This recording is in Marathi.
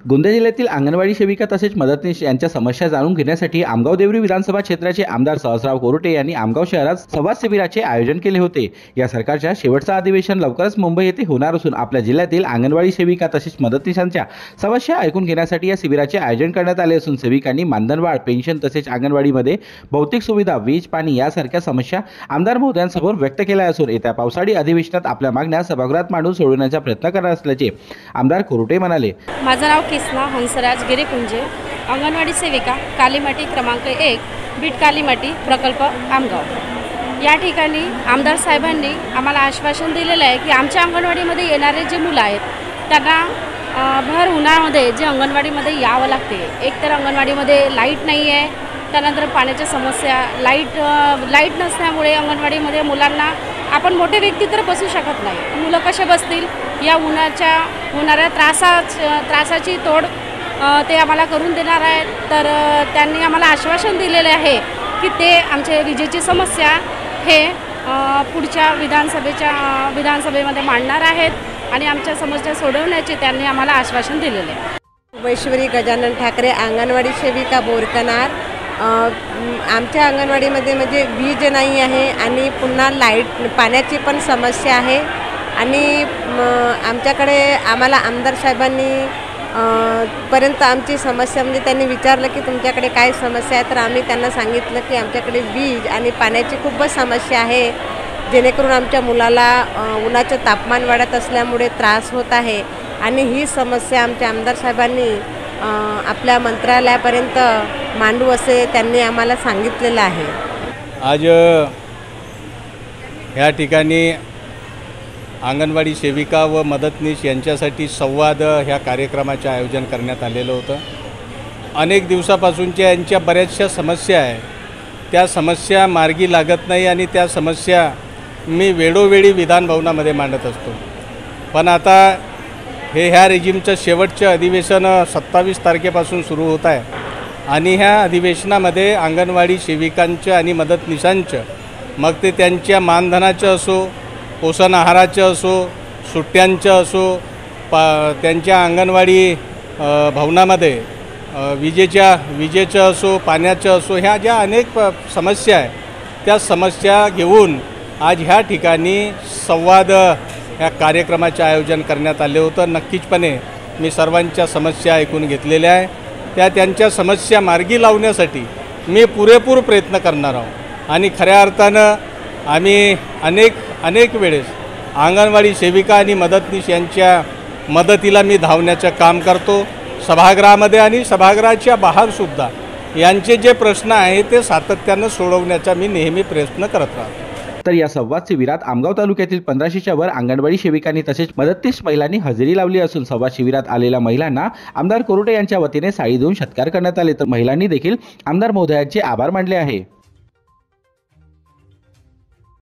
गोंदिया जिल्ह्यातील अंगणवाडी सेविका तसेच मदतनीस यांच्या समस्या जाणून घेण्यासाठी आमगाव देवरी विधानसभा क्षेत्राचे आमदार सहसराव कोरोटे यांनी आमगाव शहरात संवाद शिबिराचे आयोजन केले होते। या सरकारच्या शेवटचं अधिवेशन लवकरच मुंबई येथे होणार असून आपल्या जिल्ह्यातील अंगणवाडी सेविका तसेच मदतनीसांच्या समस्या ऐकून घेण्यासाठी या शिबिराचे आयोजन करण्यात आले असून सेविकांनी मानधनवाढ, पेन्शन तसेच अंगणवाडीमध्ये भौतिक सुविधा, वीज, पाणी यासारख्या समस्या आमदार महोदयांसमोर व्यक्त केल्या असून येत्या पावसाळी अधिवेशनात आपल्या मागण्या सभागृहात मांडून सोडवण्याचा प्रयत्न करणार असल्याचे आमदार कोरोटे म्हणाले। माझं नाव किसना हंसराज गिरीपुंजे, अंगणवाडी सेविका, कालीमाटी क्रमांक 1, बीट कालीमाटी प्रकल्प आमगाव। या ठिकाणी आमदार साहेबांनी आम्हाला आश्वासन दिलेलं आहे की आमच्या अंगणवाडीमध्ये येणारे जे मुलं आहेत त्यांना भर उन्हाळ्यामध्ये जे अंगणवाडीमध्ये यावं लागते। एक तर अंगणवाडीमध्ये लाईट नाही आहे, त्यानंतर पाण्याच्या समस्या, लाईट नसल्यामुळे अंगणवाडीमध्ये मुलांना आपण मोठे व्यक्ती तर बसू शकत नाही, मुलं कसे बसतील या होणाऱ्या त्रासाची तोड ते आम्हाला करून देणार आहेत। तर त्यांनी आम्हाला आश्वासन दिलेले आहे की ते आमच्या विजेची समस्या हे पुढच्या विधानसभेमध्ये मांडणार आहेत आणि आमच्या समस्या सोडवण्याचे त्यांनी आम्हाला आश्वासन दिलेले आहे। वैश्वरी गजानन ठाकरे, अंगणवाडी सेविका बोरकनार। आमच्या अंगणवाडीमध्ये म्हणजे वीज नाही आहे आणि पुन्हा पाण्याची पण समस्या आहे आणि आमच्याकडे आम्हाला आमदार साहेबांनी पर्यंत आमची समस्या म्हणजे त्यांनी विचारलं की तुमच्याकडे काय समस्या आहे, तर आम्ही त्यांना सांगितलं की आमच्याकडे वीज आणि पाण्याची खूपच समस्या आहे, जेणेकरून आमच्या मुलाला उन्हाचं तापमान वाढत असल्यामुळे त्रास होत आहे आणि ही समस्या आमच्या आमदार साहेबांनी आपल्या मंत्रालयापर्यंत मांडू असे त्यांनी आम्हाला सांगितलेलं आहे। आज ह्या ठिकाणी अंगणवाडी सेविका व मदतनीस यांच्यासाठी संवाद ह्या कार्यक्रमाचे आयोजन करण्यात आलेलं होतं। अनेक दिवसापासूनच्या यांच्या बऱ्याचशा समस्या आहे, त्या समस्या मार्गी लागत नाही आणि त्या समस्या मी वेळोवेळी विधानभवनामध्ये मांडत असतो। पण आता ह्या रेजिमचं शेवटचं अधिवेशन 27 तारखेपासून सुरू होत आहे आणि ह्या अधिवेशनामध्ये अंगणवाडी सेविकांचं आणि मदतनीसांचं, मग ते त्यांच्या मानधनाचं असो, पोषण आहाराचं असो, सुट्ट्यांचं असो, त्यांच्या अंगणवाडी भवनामध्ये विजेचं असो, पाण्याचं असो, ह्या ज्या अनेक समस्या आहे त्या समस्या घेऊन आज ह्या ठिकाणी संवाद ह्या कार्यक्रमाचे आयोजन करण्यात आले होतं। नक्कीचपणे मी सर्वांच्या समस्या ऐकून घेतलेल्या आहे, त्यांच्या समस्या मार्गी लावण्यासाठी मी पुरेपूर प्रयत्न करणार आहोत आणि खऱ्या अर्थानं आम्ही अनेक वेळेस अंगणवाडी सेविका आणि मदतनीस यांच्या मदतीला मी धावण्याचं काम करतो, सभागृहामध्ये आणि सभागृहाच्या बाहेरसुद्धा यांचे जे प्रश्न आहेत ते सातत्यानं सोडवण्याचा मी नेहमी प्रयत्न करत राहतो। तर या संवाद शिबिरात आमगाव तालुक्यातील 1500च्या वर अंगणवाडी सेविकांनी तसेच मदतनीस महिलांनी हजेरी लावली असून संवाद शिबिरात आलेल्या महिलांना आमदार कोरोटे यांच्या वतीने साडी देऊन सत्कार करण्यात आले, तर महिलांनी देखील आमदार महोदयांचे आभार मानले आहे।